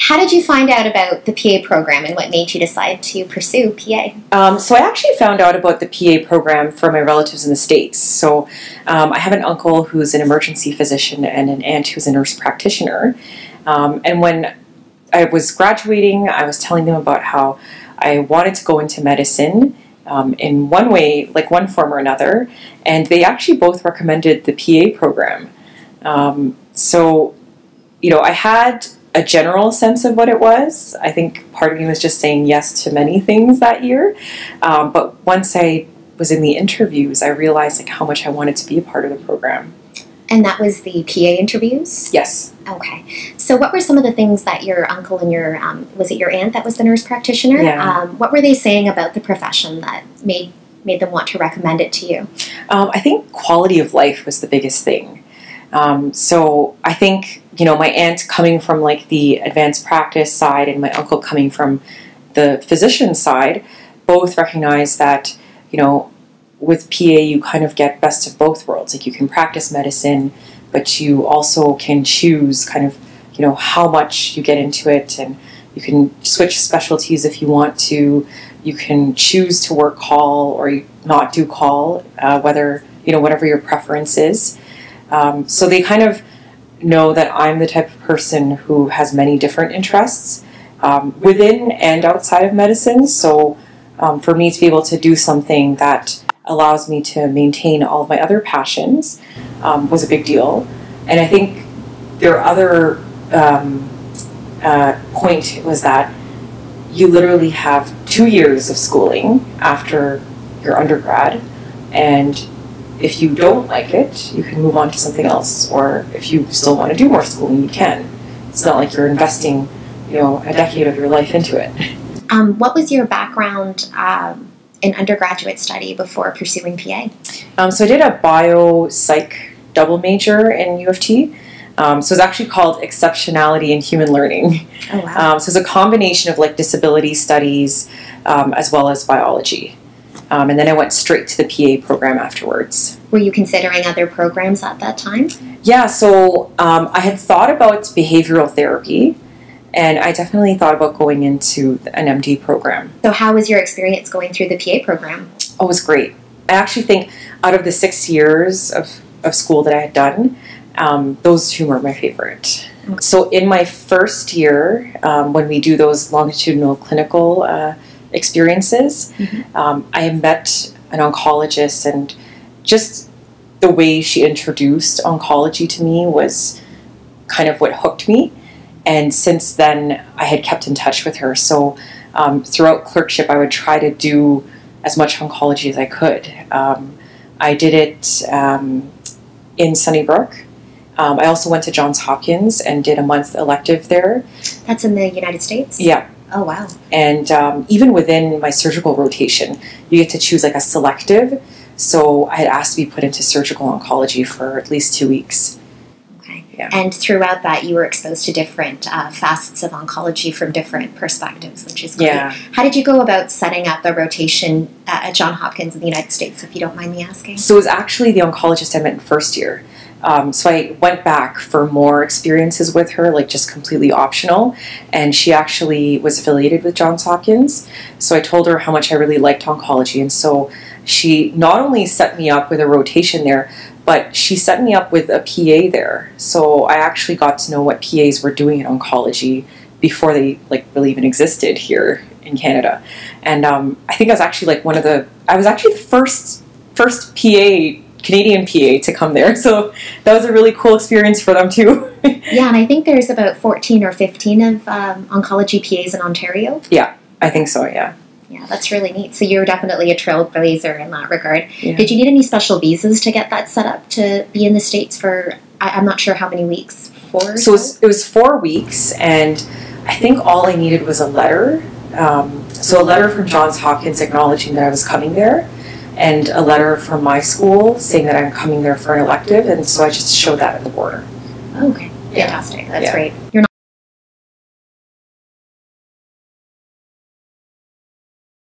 how did you find out about the PA program and what made you decide to pursue PA? So I actually found out about the PA program from my relatives in the States. So I have an uncle who's an emergency physician and an aunt who's a nurse practitioner. And when I was graduating, I was telling them about how I wanted to go into medicine in one way, like one form or another. And they actually both recommended the PA program. So, you know, I had a general sense of what it was. I think part of me was just saying yes to many things that year. But once I was in the interviews, I realized like how much I wanted to be a part of the program. And that was the PA interviews? Yes. Okay. So what were some of the things that your uncle and your, was it your aunt that was the nurse practitioner? Yeah. What were they saying about the profession that made them want to recommend it to you? I think quality of life was the biggest thing. So I think, you know, my aunt coming from like the advanced practice side and my uncle coming from the physician side, both recognize that, you know, with PA you kind of get best of both worlds. Like you can practice medicine, but you also can choose kind of, you know, how much you get into it, and you can switch specialties if you want to. You can choose to work call or not do call, whether, you know, whatever your preference is. So they kind of know that I'm the type of person who has many different interests within and outside of medicine. So for me to be able to do something that allows me to maintain all of my other passions was a big deal. And I think their other point was that you literally have 2 years of schooling after your undergrad, and if you don't like it, you can move on to something else, or if you still want to do more schooling, you can. It's not like you're investing, you know, a decade of your life into it. What was your background in undergraduate study before pursuing PA? So I did a bio-psych double major in U of T. So it's actually called Exceptionality in Human Learning. Oh, wow. So it's a combination of like disability studies as well as biology. And then I went straight to the PA program afterwards. Were you considering other programs at that time? Yeah, so I had thought about behavioral therapy, and I definitely thought about going into an MD program. So how was your experience going through the PA program? Oh, it was great. I actually think out of the 6 years of school that I had done, those two were my favorite. Okay. So in my first year, when we do those longitudinal clinical experiences, I had met an oncologist, and just the way she introduced oncology to me was kind of what hooked me. And since then, I had kept in touch with her. So throughout clerkship, I would try to do as much oncology as I could. I did it in Sunnybrook. I also went to Johns Hopkins and did a month elective there. That's in the United States? Yeah. Oh, wow. And even within my surgical rotation, you get to choose like a selective. So I had asked to be put into surgical oncology for at least 2 weeks. Okay. Yeah. And throughout that, you were exposed to different facets of oncology from different perspectives, which is great. Yeah. How did you go about setting up the rotation at Johns Hopkins in the United States, if you don't mind me asking? So it was actually the oncologist I met in first year. So I went back for more experiences with her, like just completely optional. And she actually was affiliated with Johns Hopkins. So I told her how much I really liked oncology. And so she not only set me up with a rotation there, but she set me up with a PA there. So I actually got to know what PAs were doing in oncology before they like really even existed here in Canada. And I think I was actually like I was actually the first PA, Canadian PA to come there. So that was a really cool experience for them too. Yeah, and I think there's about 14 or 15 of oncology PAs in Ontario. Yeah, I think so, yeah. Yeah, that's really neat. So you're definitely a trailblazer in that regard. Yeah. Did you need any special visas to get that set up to be in the States for, I'm not sure how many weeks, 4 or so? It was 4 weeks, and I think all I needed was a letter. So a letter from Johns Hopkins acknowledging that I was coming there, and a letter from my school saying that I'm coming there for an elective, and so I just showed that at the border. Okay, fantastic. That's Yeah. great. You're